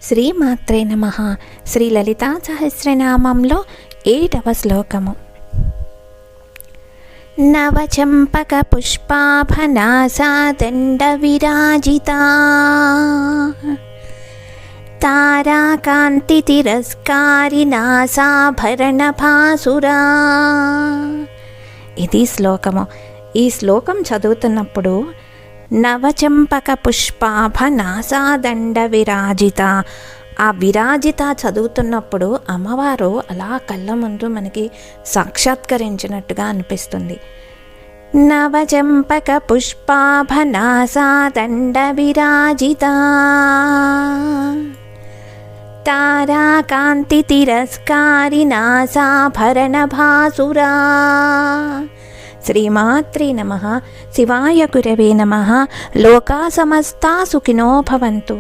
శ్రీమాత్రే నమః. శ్రీ లలితా సహస్రనామంలో 8వ శ్లోకము. నవచంపక పుష్పాభనాసా దండ విరాజితా తారాకాంతి తిరస్కారినాసాభరణ భాసురా. ఇది శ్లోకము. ఈ శ్లోకం చదువుతున్నప్పుడు నవచంపక పుష్పాభనాసా దండ విరాజిత, ఆ విరాజిత చదువుతున్నప్పుడు అమ్మవారు అలా కళ్ళ ముందు మనకి సాక్షాత్కరించినట్టుగా అనిపిస్తుంది. నవచంపక పుష్పాభనాసా దండ విరాజిత తారాకాంతి తిరస్కారినాసాభరణ భాసురా. శ్రీమాత్రే నమః. శివాయ గురవే నమః. లోకా సమస్తా సుఖినో భవంతు.